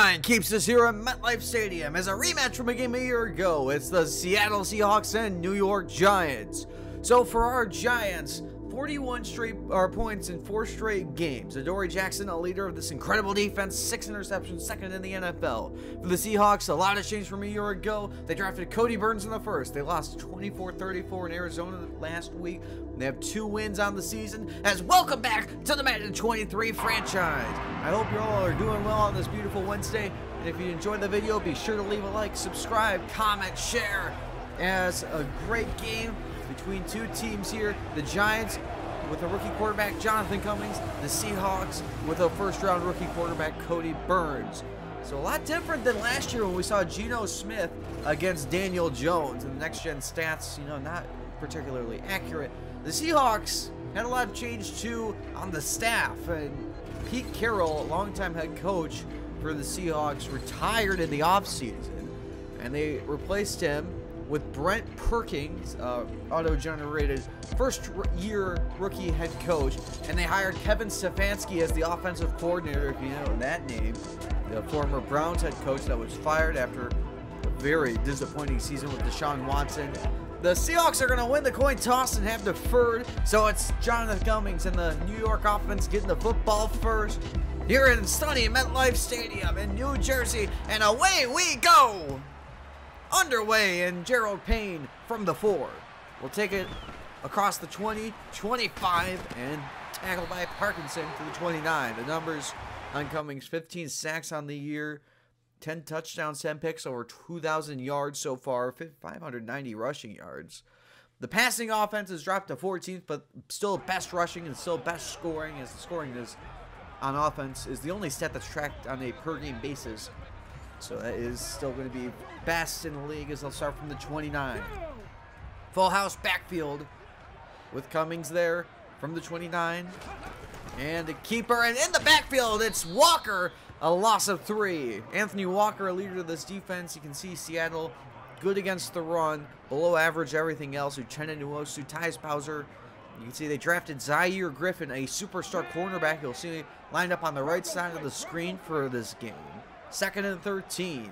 Sunshine keeps us here at MetLife Stadium as a rematch from a game a year ago. It's the Seattle Seahawks and New York Giants. So for our Giants, 41 straight points in 4 straight games. Adoree Jackson, a leader of this incredible defense, 6 interceptions, second in the NFL. For the Seahawks, a lot has changed from a year ago. They drafted Cody Burns in the first. They lost 24-34 in Arizona last week. They have 2 wins on the season. As welcome back to the Madden 23 franchise. I hope you all are doing well on this beautiful Wednesday. And if you enjoyed the video, be sure to leave a like, subscribe, comment, share. As a great game between 2 teams here. The Giants with a rookie quarterback, Jonathan Cummings. The Seahawks with a first-round rookie quarterback, Cody Burns. So a lot different than last year when we saw Geno Smith against Daniel Jones. And the next-gen stats, not particularly accurate. The Seahawks had a lot of change, too, on the staff. And Pete Carroll, a longtime head coach for the Seahawks, retired in the offseason. And they replaced him with Brent Perkins, auto-generated first-year rookie head coach, and they hired Kevin Stefanski as the offensive coordinator, if you know that name, the former Browns head coach that was fired after a very disappointing season with Deshaun Watson. The Seahawks are going to win the coin toss and have deferred, so it's Jonathan Cummings and the New York offense getting the football first here in sunny MetLife Stadium in New Jersey, and away we go! Underway, and Gerald Payne from the 4 will take it across the 20, 25, and tackled by Parkinson to the 29. The numbers on Cummings: 15 sacks on the year, 10 touchdowns, 10 picks, over 2,000 yards so far, 590 rushing yards. The passing offense has dropped to 14th, but still best rushing and still best scoring, as the scoring is on offense is the only stat that's tracked on a per-game basis. So that is still going to be best in the league, as they'll start from the 29. Full house backfield with Cummings there from the 29. And the keeper, and in the backfield, it's Walker, a loss of 3. Anthony Walker, a leader of this defense. You can see Seattle good against the run, below average everything else. Uchenna Nwosu, Tyus Bowser. You can see they drafted Zaire Griffin, a superstar cornerback. You'll see lined up on the right side of the screen for this game. 2nd and 13.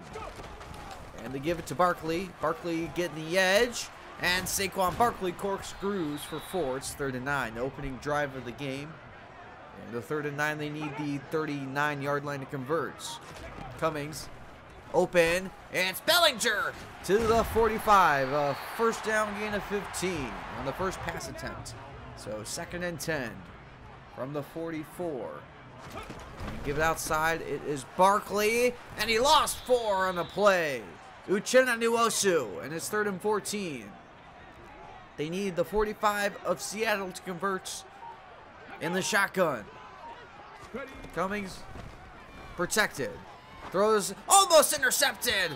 And they give it to Barkley. Barkley getting the edge. And Saquon Barkley corkscrews for 4. It's 3rd and 9. The opening drive of the game. And the 3rd and 9, they need the 39-yard line to convert. Cummings open. And it's Bellinger to the 45. A first down gain of 15 on the first pass attempt. So 2nd and 10 from the 44. And give it outside. It is Barkley, and he lost 4 on the play. Uchenna Nwosu, and it's 3rd and 14. They need the 45 of Seattle to convert in the shotgun. Cummings protected. Throws almost intercepted.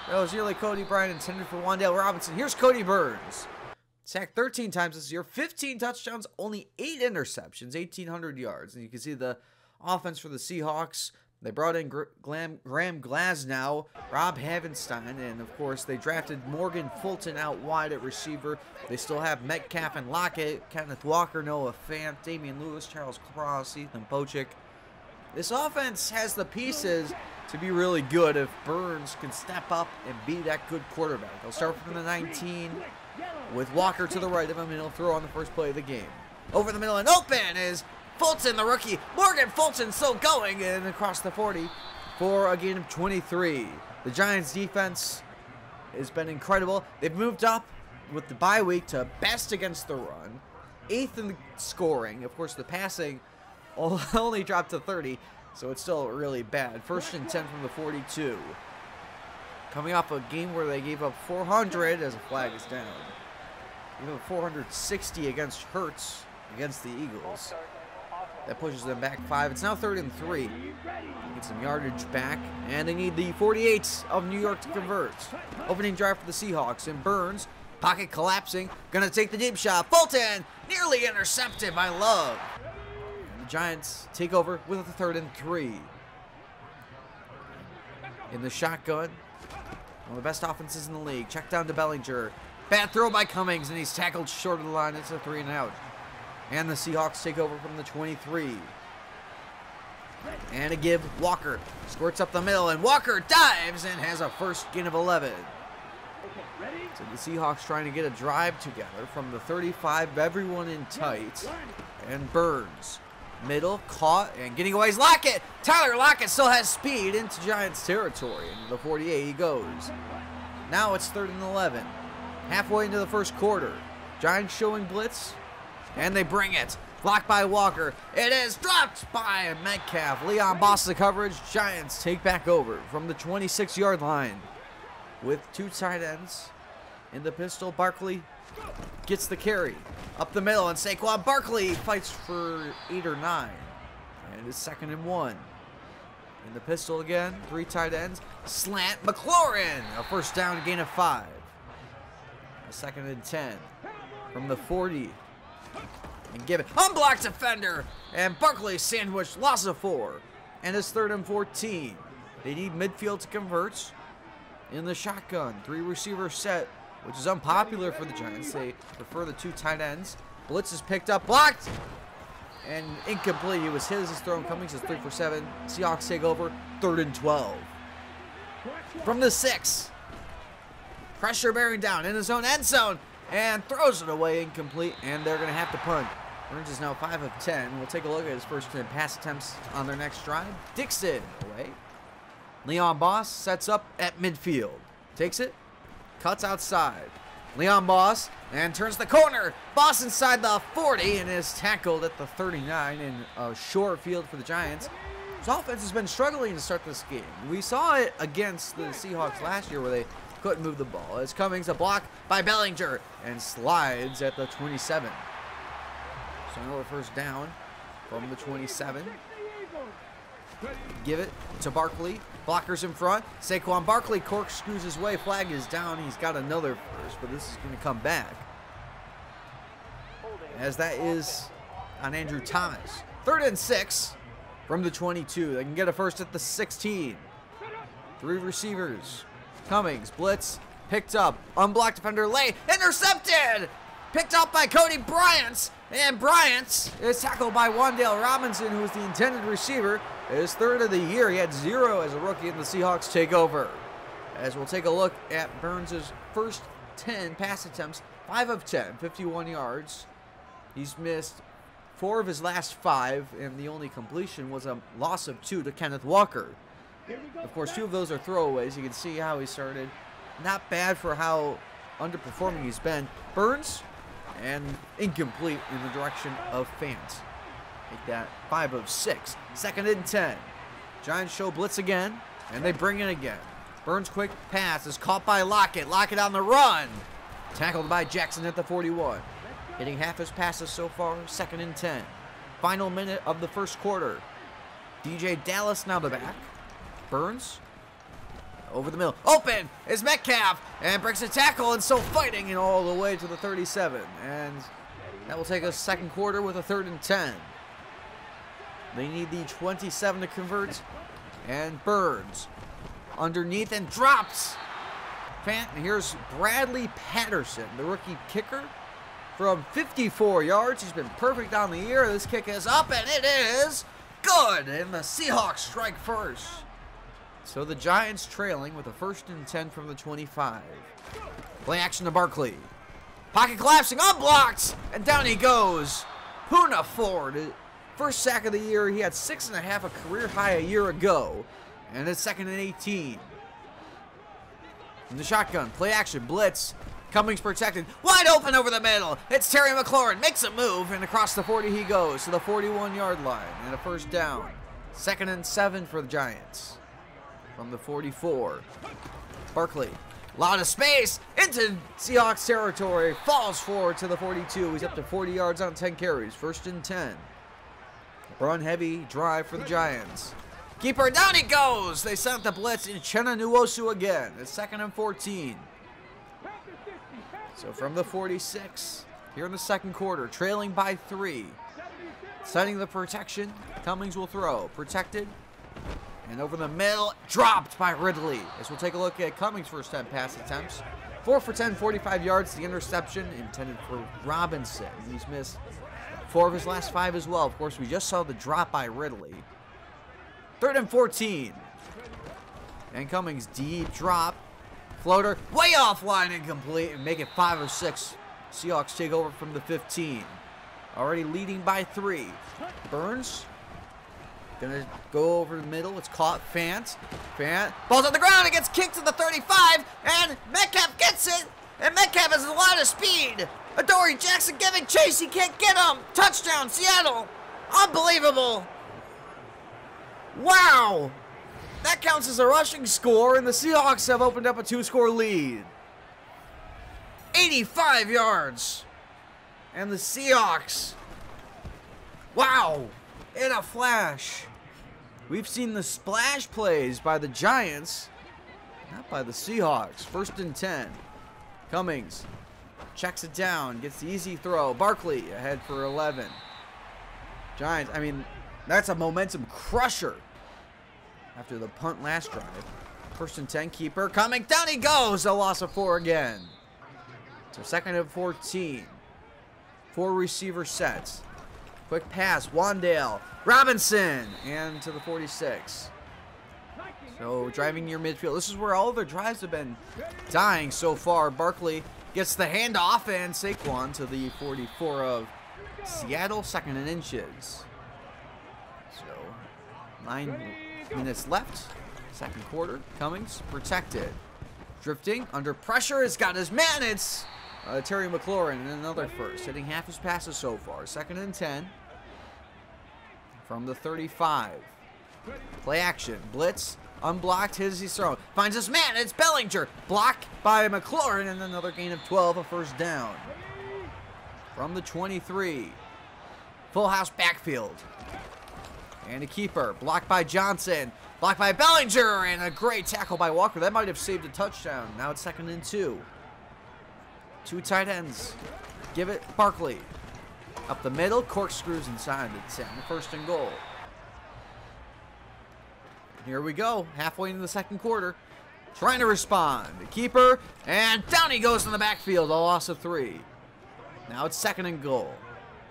That was nearly Cody Bryant, intended for Wan'Dale Robinson. Here's Cody Burns. Sacked 13 times this year, 15 touchdowns, only 8 interceptions, 1,800 yards. And you can see the offense for the Seahawks. They brought in Graham Glasnow, Rob Havenstein, and of course they drafted Morgan Fulton out wide at receiver. They still have Metcalf and Lockett, Kenneth Walker, Noah Fant, Damian Lewis, Charles Cross, Ethan Pochik. This offense has the pieces to be really good if Burns can step up and be that good quarterback. They'll start from the 19 with Walker to the right of him, and he'll throw on the first play of the game. Over the middle and open is Fulton, the rookie. Morgan Fulton still going, and across the 40 for a gain of 23. The Giants' defense has been incredible. They've moved up with the bye week to best against the run, 8th in the scoring. Of course, the passing only dropped to 30, so it's still really bad. 1st and 10 from the 42. Coming off a game where they gave up 400 as a flag is down. Even 460 against Hurts against the Eagles. That pushes them back 5. It's now 3rd and 3. Get some yardage back. And they need the 48 of New York to convert. Opening drive for the Seahawks. And Burns, pocket collapsing. Gonna take the deep shot. Fulton, nearly intercepted by Love. And the Giants take over with a 3rd and 3. In the shotgun. One of the best offenses in the league. Check down to Bellinger. Bad throw by Cummings, and he's tackled short of the line. It's a 3 and out. And the Seahawks take over from the 23. And a give. Walker squirts up the middle, and Walker dives and has a first gain of 11. So the Seahawks trying to get a drive together from the 35, everyone in tight. And Burns, middle, caught, and getting away is Lockett. Tyler Lockett still has speed into Giants territory. Into the 48 he goes. Now it's 3rd and 11. Halfway into the first quarter. Giants showing blitz, and they bring it. Blocked by Walker. It is dropped by Metcalf. Leon Boss the coverage. Giants take back over from the 26-yard line with 2 tight ends in the pistol. Barkley gets the carry up the middle, and Saquon Barkley fights for 8 or 9. And it's 2nd and 1. In the pistol again. 3 tight ends. Slant. McLaurin. A first down, gain of 5. A 2nd and 10. From the 40. And give it. Unblocked defender. And Barkley sandwiched. Loss of 4. And it's 3rd and 14. They need midfield to convert. In the shotgun. 3 receiver set, which is unpopular for the Giants. They prefer the 2 tight ends. Blitz is picked up. Blocked. And incomplete. It was his throw. Cummings is 3 for 7. Seahawks take over. 3rd and 12. From the 6. Pressure bearing down in his own end zone. And throws it away, incomplete, and they're going to have to punt. Burns is now 5 of 10. We'll take a look at his first 10 pass attempts on their next drive. Dixon away. Leon Boss sets up at midfield. Takes it, cuts outside. Leon Boss, and turns the corner. Boss inside the 40, and is tackled at the 39 in a short field for the Giants. His offense has been struggling to start this game. We saw it against the Seahawks last year where they couldn't move the ball. As Cummings, a block by Bellinger, and slides at the 27. So another first down from the 27. Give it to Barkley. Blockers in front. Saquon Barkley corkscrews his way. Flag is down. He's got another first, but this is going to come back. As that is on Andrew Thomas. 3rd and 6 from the 22. They can get a first at the 16. 3 receivers. Cummings, blitz, picked up, unblocked defender, late, intercepted! Picked up by Cody Bryant, and Bryant is tackled by Wan'Dale Robinson, who is the intended receiver. His 3rd of the year. He had 0 as a rookie, and the Seahawks take over. As we'll take a look at Burns' first 10 pass attempts, 5 of 10, 51 yards. He's missed 4 of his last 5, and the only completion was a loss of 2 to Kenneth Walker. Of course, 2 of those are throwaways. You can see how he started. Not bad for how underperforming he's been. Burns, and incomplete in the direction of Fant. Make that 5 of 6. 2nd and 10. Giants show blitz again, and they bring it again. Burns' quick pass is caught by Lockett. Lockett on the run. Tackled by Jackson at the 41. Hitting half his passes so far. 2nd and 10. Final minute of the first quarter. DJ Dallas now the back. Burns over the middle. Open is Metcalf and breaks a tackle, and so fighting and all the way to the 37. And that will take us second quarter with a 3rd and 10. They need the 27 to convert. And Burns underneath and drops. And here's Bradley Patterson, the rookie kicker, from 54 yards. He's been perfect on the year. This kick is up, and it is good. And the Seahawks strike first. So the Giants trailing with a 1st and 10 from the 25. Play action to Barkley. Pocket collapsing, unblocked, and down he goes. Poona Ford, first sack of the year. He had 6.5, a career high a year ago. And it's 2nd and 18. In the shotgun, play action, blitz. Cummings protected, wide open over the middle. It's Terry McLaurin, makes a move, and across the 40 he goes to the 41-yard line. And a first down. 2nd and 7 for the Giants. From the 44. Barkley, a lot of space into Seahawks territory, falls forward to the 42. He's up to 40 yards on 10 carries. 1st and 10. Run heavy drive for the Giants. Keeper, down he goes. They sent the blitz in Uchenna Nwosu again. It's 2nd and 14. So from the 46, here in the second quarter, trailing by 3. Setting the protection, Cummings will throw. Protected. And over the middle, dropped by Ridley. As we'll take a look at Cummings' first 10 pass attempts. 4 for 10, 45 yards. The interception intended for 3rd and 14. And Cummings, deep drop. Floater, way offline, incomplete, and make it 5 or 6. Seahawks take over from the 15. Already leading by 3. Burns, gonna go over the middle. It's caught. Fant, ball's on the ground. It gets kicked to the 35, and Metcalf gets it. And Metcalf has a lot of speed. Adoree Jackson giving chase. He can't get him. Touchdown, Seattle. Unbelievable. Wow. That counts as a rushing score, and the Seahawks have opened up a 2-score lead. 85 yards. And the Seahawks, wow, in a flash. We've seen the splash plays by the Giants, not by the Seahawks. 1st and 10. Cummings checks it down, gets the easy throw. Barkley ahead for 11. Giants, I mean, that's a momentum crusher after the punt last drive. 1st and 10, keeper coming, down he goes. A loss of 4 again. So 2nd and 14. 4 receiver sets. Quick pass, Wandale, Robinson, and to the 46. So driving near midfield. This is where all of their drives have been dying so far. Barkley gets the handoff, and Saquon to the 44 of Seattle, 2nd and inches. So 9 minutes left. 2nd quarter. Cummings protected. Drifting under pressure. It's got his man. It's Terry McLaurin and another first. Hitting half his passes so far. 2nd and 10. From the 35. Play action. Blitz. Unblocked. His throw. Finds his man. It's Bellinger. Blocked by McLaurin, and another gain of 12. A 1st down. From the 23. Full house backfield. And a keeper. Blocked by Johnson. Blocked by Bellinger. And a great tackle by Walker. That might have saved a touchdown. Now it's 2nd and 2. 2 tight ends. Give it Barkley. Up the middle. Corkscrews inside the 10. 1st and goal. Here we go. Halfway into the 2nd quarter. Trying to respond. The keeper. And down he goes in the backfield. A loss of 3. Now it's 2nd and goal.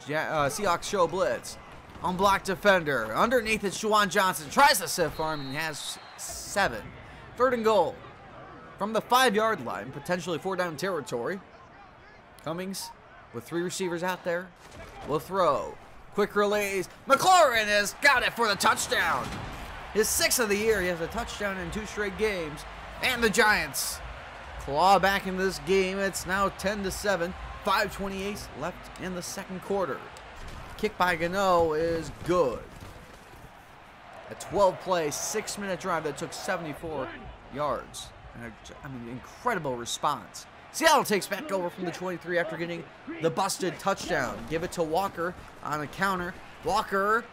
Seahawks show blitz. Unblocked defender. Underneath it's Juwan Johnson. Tries to stiff arm and has 7. 3rd and goal. From the 5-yard line. Potentially 4-down territory. Cummings with 3 receivers out there. Will throw. Quick release. McLaurin has got it for the touchdown. His 6th of the year. He has a touchdown in 2 straight games. And the Giants claw back in this game. It's now 10-7. 5:28 left in the 2nd quarter. Kick by Gano is good. A 12-play, 6-minute drive that took 74 yards. And incredible response. Seattle takes back over from the 23 after getting the busted touchdown. Give it to Walker on a counter. Walker,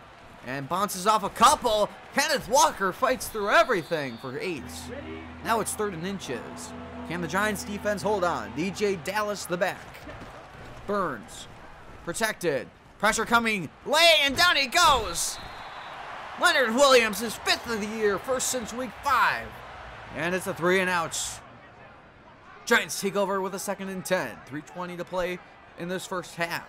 and bounces off a couple. Kenneth Walker fights through everything for 8. Now it's 3rd and inches. Can the Giants defense hold on? DJ Dallas the back. Burns, protected. Pressure coming, lay, and down he goes. Leonard Williams, his 5th of the year, 1st since week 5. And it's a 3 and outs. Giants take over with a 2nd and 10. 3:20 to play in this 1st half.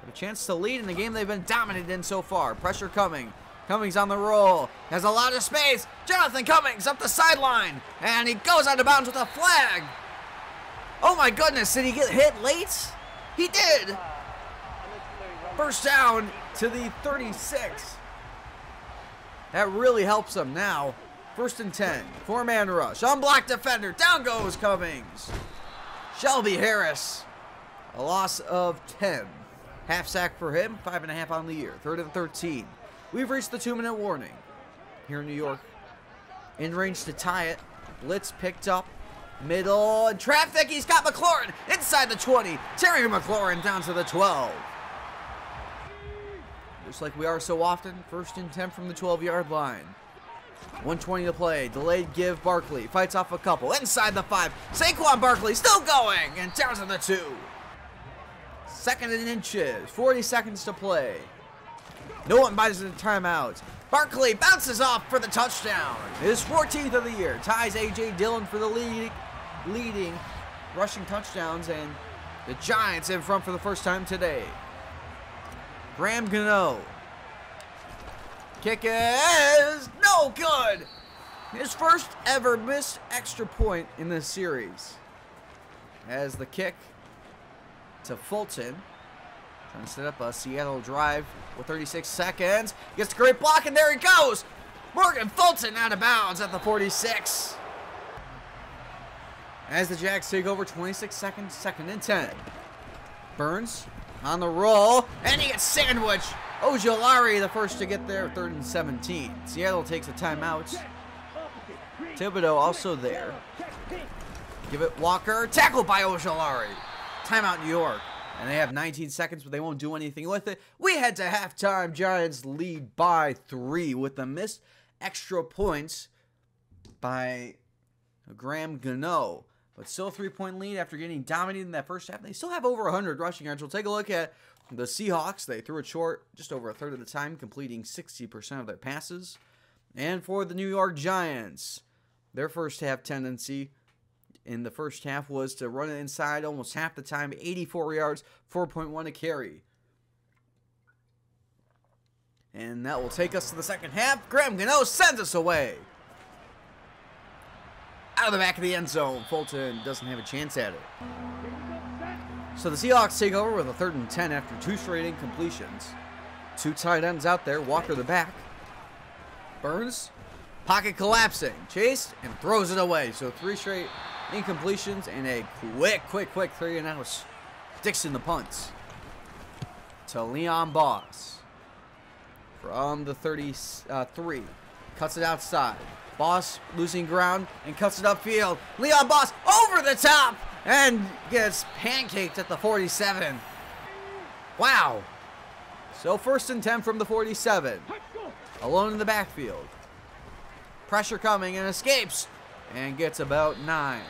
Have a chance to lead in the game they've been dominant in so far. Pressure coming. Cummings on the roll. Has a lot of space. Jonathan Cummings up the sideline. And he goes out of bounds with a flag. Oh my goodness, did he get hit late? He did. 1st down to the 36. That really helps them now. 1st and 10. 4-man rush. Unblocked defender. Down goes Cummings. Shelby Harris. A loss of 10. Half sack for him. 5.5 on the year. 3rd and 13. We've reached the 2-minute warning here in New York. In range to tie it. Blitz picked up. Middle and traffic. He's got McLaurin inside the 20. Terry McLaurin down to the 12. Just like we are so often. 1st and 10 from the 12-yard line. 1:20 to play. Delayed give. Barkley fights off a couple. Inside the 5. Saquon Barkley still going. And down to the 2. 2nd and inches. 40 seconds to play. No one buys the timeout. Barkley bounces off for the touchdown. His 14th of the year. Ties A.J. Dillon for the leading rushing touchdowns. And the Giants in front for the first time today. Graham Gano. Kick is no good. His first ever missed extra point in this series. As the kick to Fulton. Trying to set up a Seattle drive with 36 seconds. Gets a great block, and there he goes. Morgan Fulton out of bounds at the 46. As the Jacks take over, 26 seconds, 2nd and 10. Burns on the roll, and he gets sandwiched. Ojolari the first to get there, 3rd and 17. Seattle takes a timeout. Thibodeau also there. Give it Walker, tackled by Ojolari. Timeout New York. And they have 19 seconds, but they won't do anything with it. We head to halftime. Giants lead by 3 with the missed extra points by Graham Gano. But still a 3-point lead after getting dominated in that first half. They still have over 100 rushing yards. We'll take a look at the Seahawks. They threw it short just over a third of the time, completing 60% of their passes. And for the New York Giants, their first half tendency in the first half was to run it inside almost half the time, 84 yards, 4.1 a carry. And that will take us to the second half. Graham Gano sends us away. Out of the back of the end zone. Fulton doesn't have a chance at it. So the Seahawks take over with a 3rd and 10 after 2 straight incompletions. 2 tight ends out there. Walker the back. Burns. Pocket collapsing. Chased and throws it away. So 3 straight incompletions and a quick 3 and out. Dixon the punts. To Leon Boss. From the 33. Cuts it outside. Boss losing ground and cuts it upfield. Leon Boss over the top and gets pancaked at the 47. Wow. So 1st and 10 from the 47. Alone in the backfield. Pressure coming and escapes and gets about 9.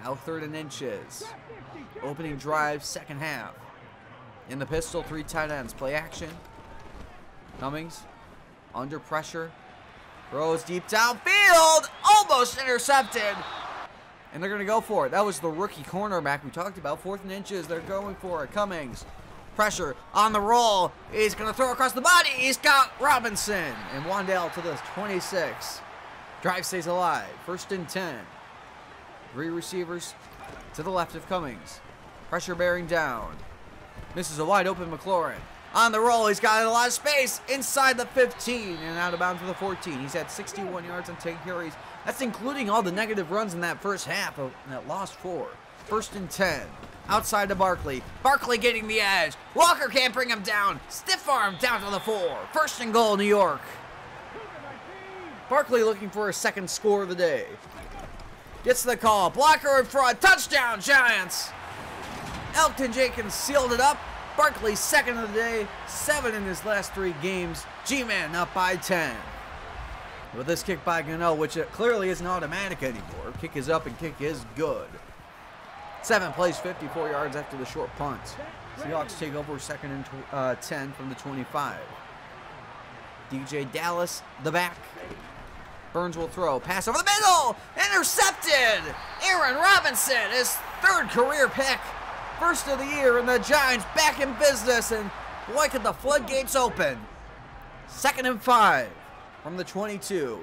Now 3rd and inches. Opening drive, second half. In the pistol, 3 tight ends. Play action. Cummings under pressure. Throws deep downfield. Almost intercepted. And they're going to go for it. That was the rookie cornerback we talked about. 4th and inches. They're going for it. Cummings. Pressure on the roll. He's going to throw across the body. He's got Robinson. And Wandale to the 26. Drive stays alive. 1st and 10. 3 receivers to the left of Cummings. Pressure bearing down. Misses a wide open McLaurin. On the roll, he's got a lot of space inside the 15 and out of bounds for the 14. He's had 61 yards on 10 carries. That's including all the negative runs in that first half of that lost 4. 1st and 10. Outside to Barkley. Barkley getting the edge. Walker can't bring him down. Stiff arm down to the 4. 1st and goal, New York. Barkley looking for a 2nd score of the day. Gets the call. Blocker in front. Touchdown, Giants. Elton Jenkins sealed it up. Barkley's 2nd of the day. 7 in his last 3 games. G-Man up by 10. With this kick by Gano, which clearly isn't automatic anymore. Kick is up and kick is good. 7 plays 54 yards after the short punt. Seahawks take over 2nd and 10 from the 25. DJ Dallas, the back. Burns will throw. Pass over the middle. Intercepted. Aaron Robinson, his 3rd career pick. 1st of the year, and the Giants back in business. And boy, could the floodgates open. 2nd and 5 from the 22.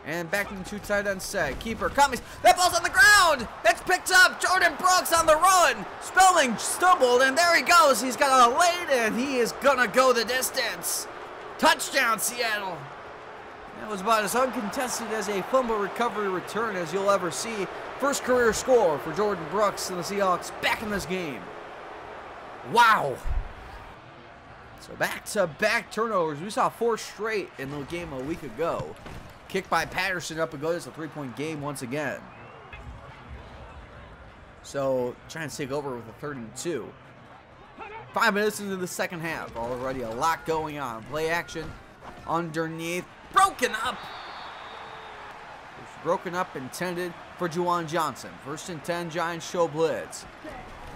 And back to the 2 tight end set. Keeper Cummings. That ball's on the ground. It's picked up. Jordan Brooks on the run. Spelling stumbled, and there he goes. He's got a lane, and he is going to go the distance. Touchdown, Seattle. That was about as uncontested as a fumble recovery return as you'll ever see. 1st career score for Jordan Brooks and the Seahawks back in this game. Wow. So back-to-back turnovers. We saw 4 straight in the game a week ago. Kick by Patterson up and goes. It's a 3-point game once again. So trying to take over with a 3rd and 2. 5 minutes into the second half. Already a lot going on. Play action underneath. Broken up. It's broken up intended for Juwan Johnson. 1st and 10, Giants show blitz.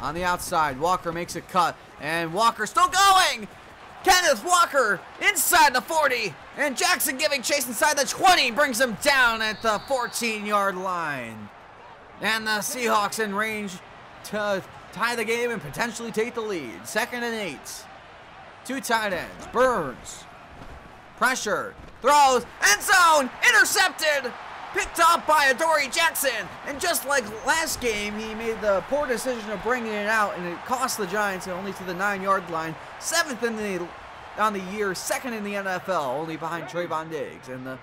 On the outside, Walker makes a cut. And Walker still going. Kenneth Walker inside the 40. And Jackson giving chase inside the 20. Brings him down at the 14-yard line. And the Seahawks in range to tie the game and potentially take the lead. 2nd and 8. 2 tight ends. Burns. Pressure. Throws. End zone. Intercepted. Picked up by Adoree Jackson. And just like last game, he made the poor decision of bringing it out, and it cost the Giants only to the 9-yard line. 7th on the year, 2nd in the NFL, only behind Trayvon Diggs. And the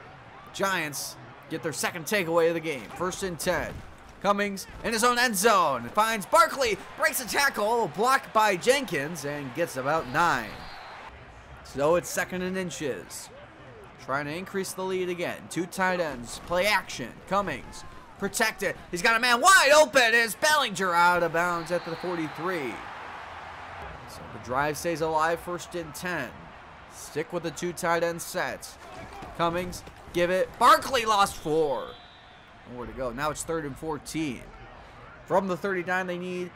Giants get their second takeaway of the game. 1st and 10. Cummings in his own end zone. Finds Barkley. Breaks a tackle. Blocked by Jenkins and gets about 9. So it's 2nd and inches. Trying to increase the lead again. 2 tight ends. Play action. Cummings. Protected. He's got a man wide open. Is Bellinger out of bounds at the 43. So the drive stays alive. 1st and 10. Stick with the 2 tight end sets. Cummings. Give it. Barkley lost 4. Nowhere to go. Now it's 3rd and 14. From the 39, they need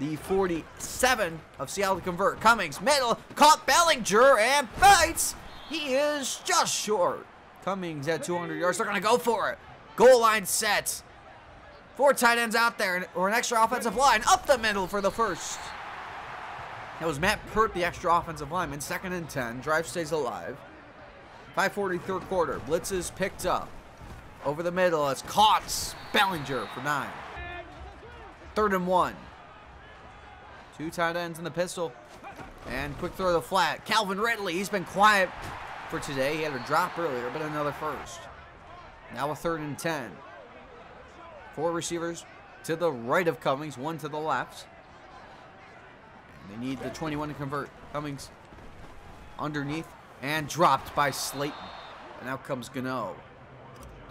the 47 of Seattle to convert. Cummings, middle, caught Bellinger, and bites. He is just short. Cummings at 200 yards. They're going to go for it. Goal line set. 4 tight ends out there, or an extra offensive line up the middle for the first. That was Matt Pert, the extra offensive lineman. 2nd and 10. Drive stays alive. 5:40 third quarter. Blitz is picked up. Over the middle. It's caught. Bellinger for 9. 3rd and 1. 2 tight ends in the pistol. And quick throw to the flat. Calvin Ridley. He's been quiet for today. He had a drop earlier, but another first. Now a 3rd and 10. 4 receivers to the right of Cummings. 1 to the left. And they need the 21 to convert. Cummings underneath. And dropped by Slayton. And out comes Gano.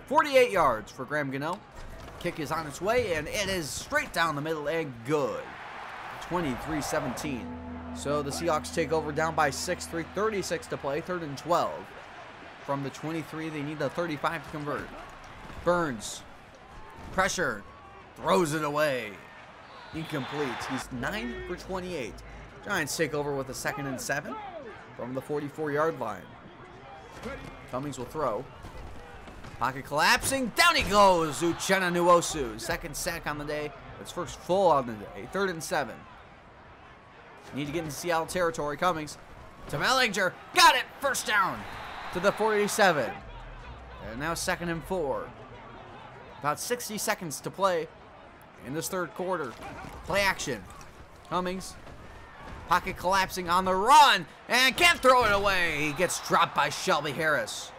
48 yards for Graham Gano. Kick is on its way, and it is straight down the middle and good. 23-17. So the Seahawks take over down by 6, 3:36 to play. 3rd and 12. From the 23, they need the 35 to convert. Burns. Pressure. Throws it away. Incomplete. He's 9 for 28. Giants take over with a 2nd and 7 from the 44-yard line. Cummings will throw. Pocket collapsing. Down he goes. Uchenna Nwosu. 2nd sack on the day. It's first full on the day. 3rd and 7. Need to get into Seattle territory. Cummings to Bellinger. Got it. First down to the 47. And now 2nd and 4. About 60 seconds to play in this 3rd quarter. Play action. Cummings. Pocket collapsing on the run. And can't throw it away. He gets dropped by Shelby Harris.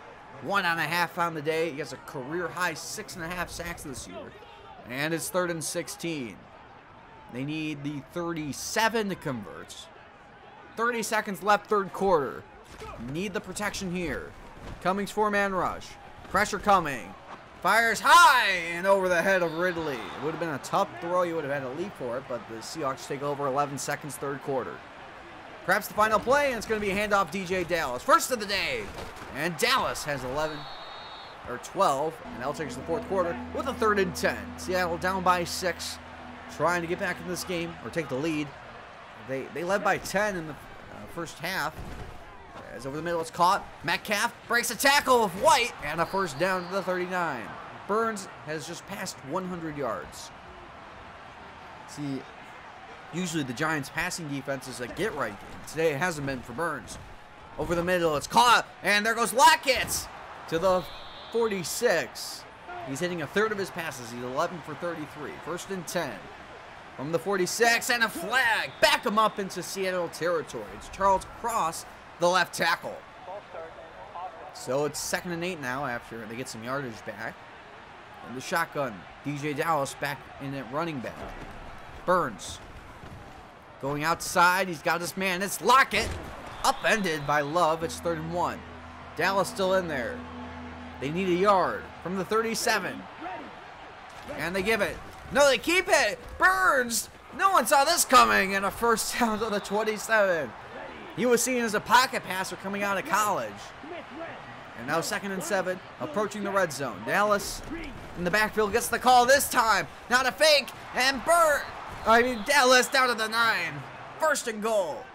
1.5 on the day. He has a career high 6.5 sacks this year. And it's 3rd and 16. They need the 37 to convert. 30 seconds left, 3rd quarter. Need the protection here. Cummings 4-man rush. Pressure coming. Fires high and over the head of Ridley. It would have been a tough throw. You would have had to leap for it, but the Seahawks take over 11 seconds, 3rd quarter. Perhaps the final play, and it's going to be a handoff DJ Dallas. First of the day. And Dallas has 12, and they'll take us to the 4th quarter with a 3rd and 10. Seattle down by 6, trying to get back in this game or take the lead. They led by 10 in the first half. As over the middle, it's caught. Metcalf breaks a tackle with White, and a first down to the 39. Burns has just passed 100 yards. See, usually the Giants' passing defense is a get-right game. Today it hasn't been for Burns. Over the middle, it's caught, and there goes Lockett to the 46. He's hitting a 1/3 of his passes. He's 11 for 33. 1st and 10. From the 46, and a flag. Back him up into Seattle territory. It's Charles Cross, the left tackle. So it's 2nd and 8 now after they get some yardage back. And the shotgun. DJ Dallas back in at running back. Burns. Going outside. He's got this man. It's Lockett. Upended by Love. It's 3rd and 1. Dallas still in there. They need a yard from the 37. And they give it. No, they keep it. Burns. No one saw this coming. And a first down to the 27. He was seen as a pocket passer coming out of college. And now 2nd and 7. Approaching the red zone. Dallas in the backfield gets the call this time. Not a fake. And Dallas down to the 9. 1st and goal.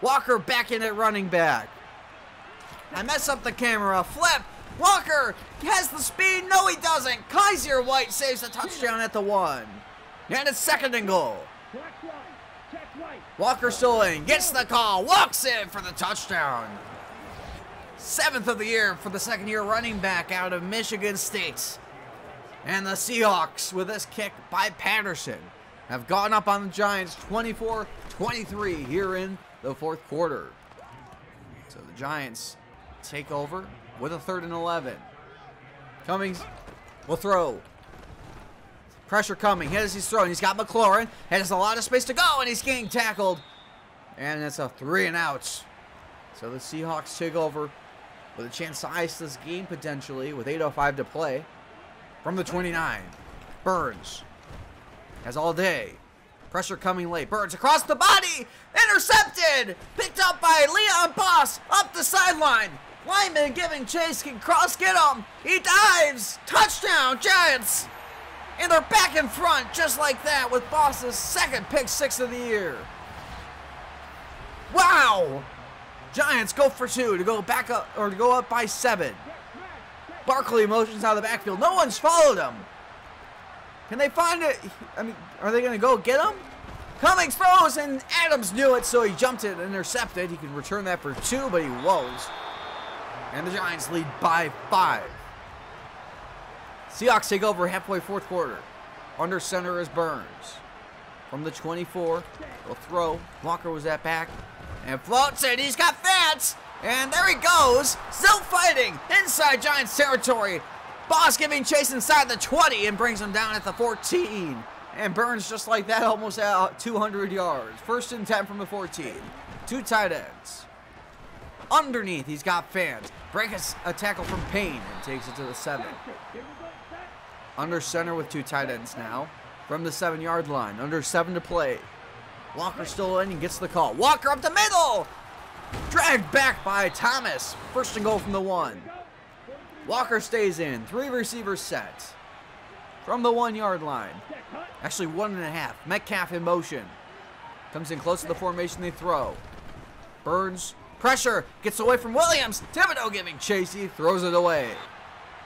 Walker back in at running back. I messed up the camera. Flip. Walker has the speed. No, he doesn't. Kaiser White saves a touchdown at the 1. And it's 2nd and goal. Walker still in. Gets the call. Walks in for the touchdown. 7th of the year for the second-year running back out of Michigan State. And the Seahawks, with this kick by Patterson, have gone up on the Giants 24-23 here in the fourth quarter. So the Giants take over with a 3rd and 11. Cummings will throw. Pressure coming. As he's throwing, he's got McLaurin. Has a lot of space to go, and he's getting tackled. And it's a 3 and out. So the Seahawks take over with a chance to ice this game potentially with 8:05 to play. From the 29, Burns has all day. Pressure coming late. Burns across the body. Intercepted. Picked up by Leon Boss up the sideline. Lyman giving chase. Can cross get him. He dives. Touchdown, Giants. And they're back in front just like that with Boss's 2nd pick 6 of the year. Wow. Giants go for 2 to go back up, or to go up by 7. Barkley motions out of the backfield. No one's followed him. Can they find it? I mean, are they going to go get him? Cummings throws, and Adams knew it, so he jumped it, intercepted. He can return that for 2, but he won't. And the Giants lead by 5. Seahawks take over halfway fourth quarter. Under center is Burns. From the 24, will throw. Walker was at back. And floats it. He's got fans. And there he goes. Still fighting inside Giants territory. Boss giving chase inside the 20 and brings him down at the 14. And Burns just like that almost out 200 yards. 1st and 10 from the 14. 2 tight ends. Underneath, he's got fans. Breaks a tackle from Payne and takes it to the 7. Under center with 2 tight ends now. From the 7-yard line. Under 7 to play. Walker still in and gets the call. Walker up the middle. Dragged back by Thomas. 1st and goal from the 1. Walker stays in. 3 receivers set. From the 1-yard line. Actually 1.5. Metcalf in motion. Comes in close to the formation they throw. Burns. Pressure. Gets away from Williams. Thibodeau giving chase. He throws it away.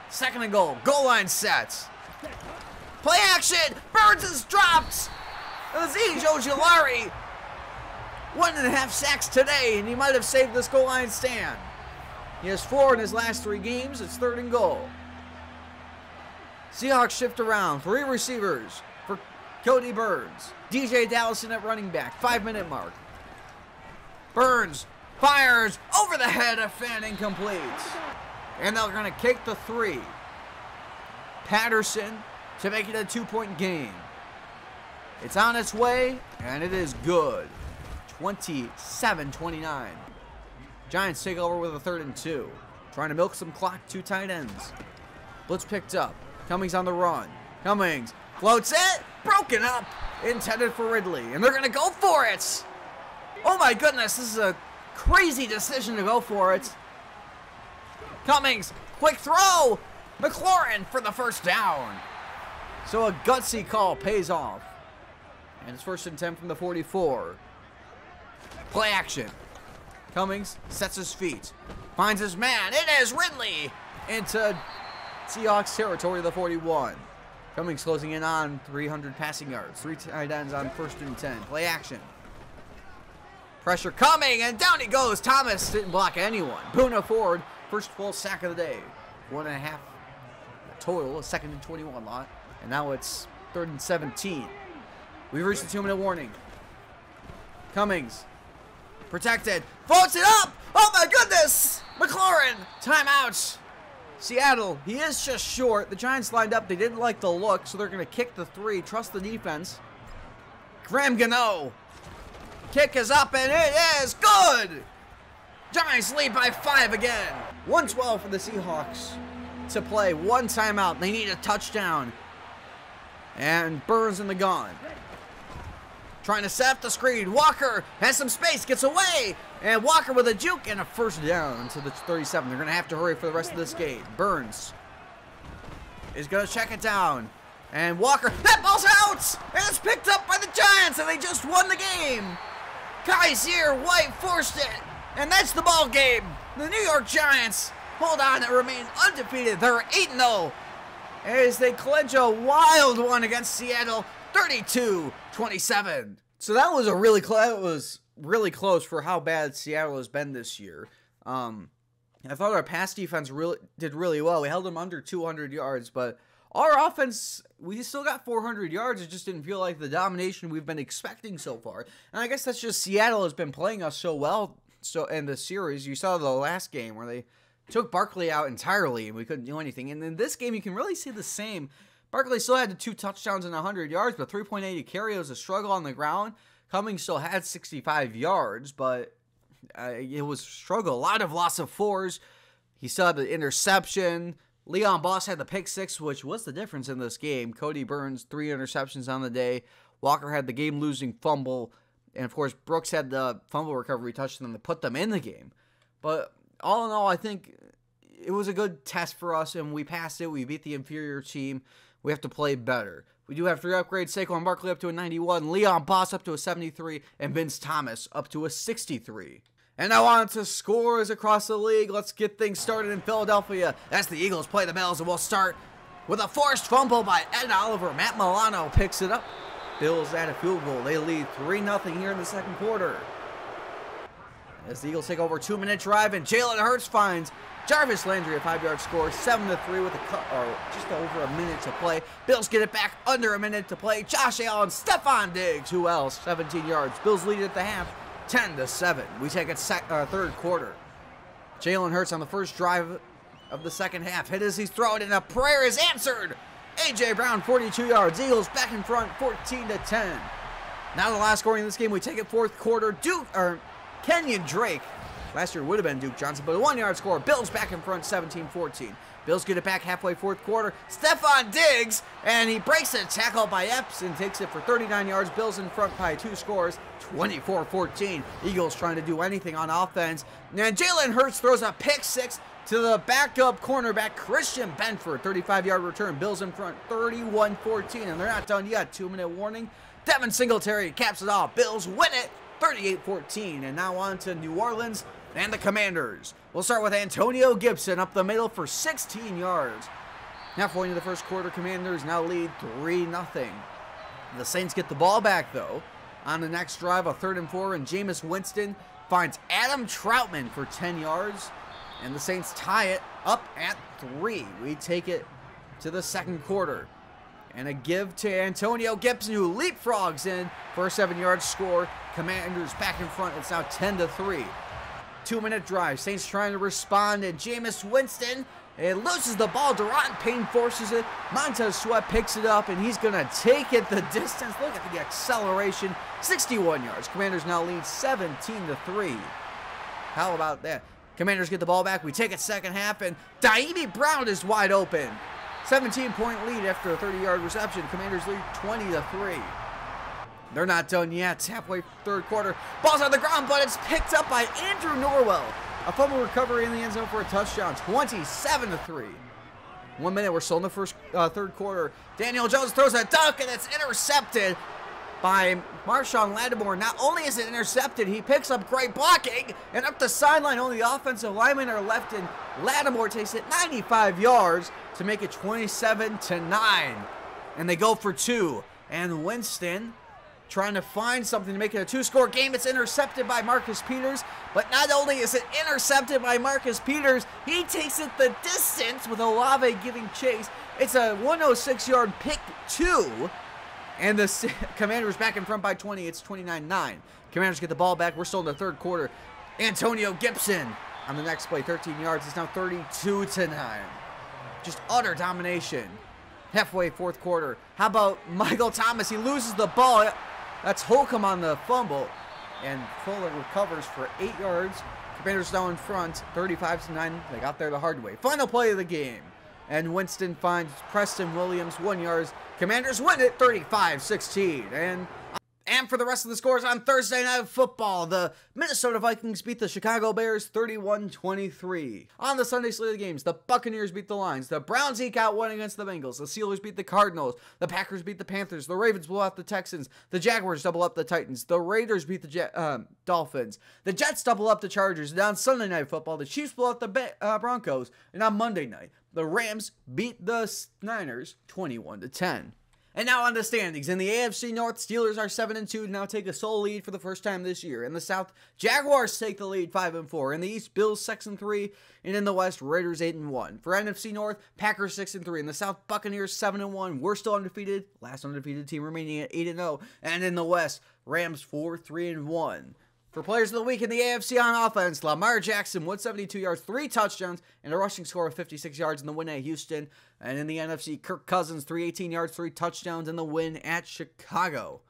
2nd and goal. Goal line set. Play action. Burns is dropped. Azeez Ojulari. 1.5 sacks today, and he might have saved this goal line stand. He has 4 in his last 3 games. It's 3rd and goal. Seahawks shift around. 3 receivers for Cody Burns. DJ Dallison at running back. 5-minute mark. Burns fires over the head of Fan, incomplete. And they're going to kick the 3. Patterson to make it a 2-point game. It's on its way, and it is good. 27-29. Giants take over with a 3rd and 2. Trying to milk some clock, 2 tight ends. Blitz picked up. Cummings on the run. Cummings floats it. Broken up. Intended for Ridley. And they're going to go for it. Oh my goodness, this is a crazy decision to go for it. Cummings, quick throw. McLaurin for the 1st down. So a gutsy call pays off. And it's 1st and 10 from the 44. Play action. Cummings sets his feet. Finds his man. It is Ridley into Seahawks territory, the 41. Cummings closing in on 300 passing yards. 3 tight ends on 1st and 10. Play action. Pressure coming, and down he goes. Thomas didn't block anyone. Boona Ford, 1st full sack of the day. 1.5 total, a 2nd and 21 lot. And now it's 3rd and 17. We've reached the 2-minute warning. Cummings. Protected. Floats it up. Oh my goodness. McLaurin. Timeout. Seattle. He is just short. The Giants lined up. They didn't like the look, so they're going to kick the 3. Trust the defense. Graham Gano. Kick is up, and it is good. Giants lead by 5 again. 1:12 for the Seahawks to play. 1 timeout. They need a touchdown. And Burns in the gun. Trying to set up the screen. Walker has some space, gets away. And Walker with a juke and a 1st down to the 37. They're going to have to hurry for the rest of this game. Burns is going to check it down. And Walker, that ball's out! And it's picked up by the Giants, and they just won the game. Kaiser White forced it. And that's the ball game. The New York Giants hold on and remain undefeated. They're 8-0 as they clinch a wild one against Seattle. 32-27. So that was really close for how bad Seattle has been this year. I thought our pass defense did really well. We held them under 200 yards, but our offense, we still got 400 yards. It just didn't feel like the domination we've been expecting so far. And I guess that's just Seattle has been playing us so well in the series. You saw the last game where they took Barkley out entirely and we couldn't do anything. And in this game, you can really see the same. Barkley still had the 2 touchdowns and 100 yards, but 3.8 carry was a struggle on the ground. Cummings still had 65 yards, but it was a struggle. A lot of loss of 4s. He still had the interception. Leon Boss had the pick 6, which was the difference in this game. Cody Burns, 3 interceptions on the day. Walker had the game-losing fumble. And, of course, Brooks had the fumble recovery touchdown to put them in the game. But all in all, I think it was a good test for us, and we passed it. We beat the inferior team. We have to play better. We do have 3 upgrades. Saquon Barkley up to a 91. Leon Boss up to a 73. And Vince Thomas up to a 63. And now on to scores across the league. Let's get things started in Philadelphia as the Eagles play the Bills, and we'll start with a forced fumble by Ed Oliver. Matt Milano picks it up. Bills add a field goal. They lead 3-0 here in the second quarter. As the Eagles take over a 2-minute drive, and Jalen Hurts finds Jarvis Landry a 5-yard score, 7-3 with just over a minute to play. Bills get it back under a minute to play. Josh Allen, Stephon Diggs, who else? 17 yards. Bills lead at the half, 10-7. We take it third quarter. Jalen Hurts on the first drive of the second half. Hit as he's thrown, and a prayer is answered. A.J. Brown, 42 yards. Eagles back in front, 14-10. Now the last scoring in this game. We take it fourth quarter. Kenyon Drake. Last year would have been Duke Johnson, but a 1-yard score. Bills back in front, 17-14. Bills get it back halfway fourth quarter. Stephon Diggs, and he breaks a tackle by Epps and takes it for 39 yards. Bills in front by 2 scores, 24-14. Eagles trying to do anything on offense. And Jalen Hurts throws a pick 6 to the backup cornerback, Christian Benford. 35-yard return. Bills in front, 31-14. And they're not done yet. 2-minute warning. Devin Singletary caps it off. Bills win it, 38-14. And now on to New Orleans and the Commanders. We'll start with Antonio Gibson up the middle for 16 yards. Halfway into the first quarter, Commanders now lead 3-0. The Saints get the ball back, though. On the next drive, a 3rd and 4, and Jameis Winston finds Adam Troutman for 10 yards. And the Saints tie it up at 3. We take it to the second quarter. And a give to Antonio Gibson, who leapfrogs in for a 7-yard score. Commanders back in front. It's now 10-3. 2-minute drive. Saints trying to respond, and Jameis Winston, it loses the ball. Daron Payne forces it. Montez Sweat picks it up, and he's going to take it the distance. Look at the acceleration. 61 yards. Commanders now lead 17-3. How about that? Commanders get the ball back. We take it second half, and Daimi Brown is wide open. 17-point lead after a 30-yard reception. Commanders lead 20-3. They're not done yet. It's halfway third quarter. Ball's on the ground, but it's picked up by Andrew Norwell. A fumble recovery in the end zone for a touchdown. 27-3. 1 minute. We're still in the third quarter. Daniel Jones throws a dunk, and it's intercepted by Marshawn Lattimore. Not only is it intercepted, he picks up great blocking, and up the sideline, only the offensive linemen are left, and Lattimore takes it 95 yards to make it 27-9. And they go for 2. And Winston trying to find something to make it a 2-score game. It's intercepted by Marcus Peters, but not only is it intercepted by Marcus Peters, he takes it the distance with Olave giving chase. It's a 106-yard pick 2, and the Commanders back in front by 20. It's 29-9. Commanders get the ball back. We're still in the third quarter. Antonio Gibson on the next play, 13 yards. It's now 32-9. Just utter domination. Halfway fourth quarter. How about Michael Thomas? He loses the ball. That's Holcomb on the fumble, and Fuller recovers for 8 yards. Commanders now in front, 35-9. They got there the hard way. Final play of the game, and Winston finds Preston Williams, 1 yard. Commanders win it, 35-16. And for the rest of the scores on Thursday Night Football, the Minnesota Vikings beat the Chicago Bears 31-23. On the Sunday slate of the games, the Buccaneers beat the Lions. The Browns eke out one against the Bengals. The Steelers beat the Cardinals. The Packers beat the Panthers. The Ravens blow out the Texans. The Jaguars double up the Titans. The Raiders beat the Dolphins. The Jets double up the Chargers. And on Sunday Night Football, the Chiefs blow out the Broncos. And on Monday night, the Rams beat the Niners 21-10. And now on the standings. In the AFC North, Steelers are 7-2, now take a sole lead for the first time this year. In the South, Jaguars take the lead 5-4. In the East, Bills 6-3, and in the West, Raiders 8-1. For NFC North, Packers 6-3. In the South, Buccaneers 7-1. We're still undefeated, last undefeated team remaining at 8-0. And in the West, Rams 4-3-1. For players of the week in the AFC on offense, Lamar Jackson, 172 yards, 3 touchdowns, and a rushing score of 56 yards in the win at Houston. And in the NFC, Kirk Cousins, 318 yards, 3 touchdowns in the win at Chicago.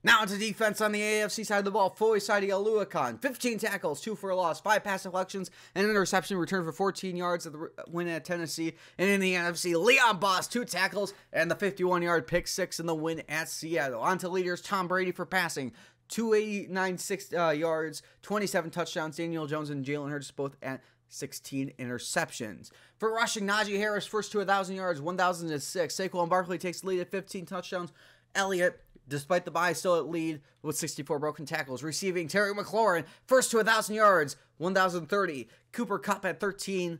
Now into defense on the AFC side of the ball. Foy Saidi Aluakon, 15 tackles, 2 for a loss, 5 pass deflections, and an interception returned for 14 yards at the win at Tennessee. And in the NFC, Leon Boss, 2 tackles, and the 51-yard pick 6 in the win at Seattle. On to leaders, Tom Brady for passing, 289 yards, 27 touchdowns. Daniel Jones and Jalen Hurts both at 16 interceptions. For rushing, Najee Harris first to 1,000 yards, 1,006. Saquon Barkley takes the lead at 15 touchdowns. Elliott, despite the bye, still at lead with 64 broken tackles. Receiving, Terry McLaurin first to 1,000 yards, 1,030. Cooper Kupp at 13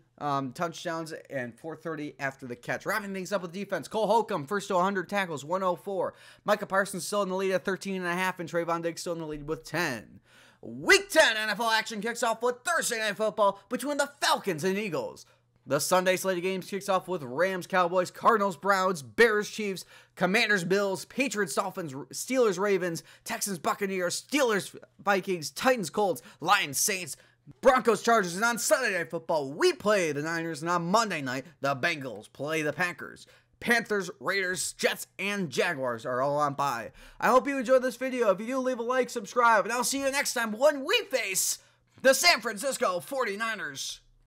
touchdowns and 430 after the catch. Wrapping things up with defense, Cole Holcomb first to 100 tackles, 104. Micah Parsons still in the lead at 13.5, and Trayvon Diggs still in the lead with 10. Week 10 NFL action kicks off with Thursday Night Football between the Falcons and Eagles. The Sunday slate of games kicks off with Rams, Cowboys, Cardinals, Browns, Bears, Chiefs, Commanders, Bills, Patriots, Dolphins, Steelers, Ravens, Texans, Buccaneers, Steelers, Vikings, Titans, Colts, Lions, Saints, Broncos, Chargers. And on Sunday Night Football, we play the Niners, and on Monday night, the Bengals play the Packers. Panthers, Raiders, Jets, and Jaguars are all on bye. I hope you enjoyed this video. If you do, leave a like, subscribe, and I'll see you next time when we face the San Francisco 49ers.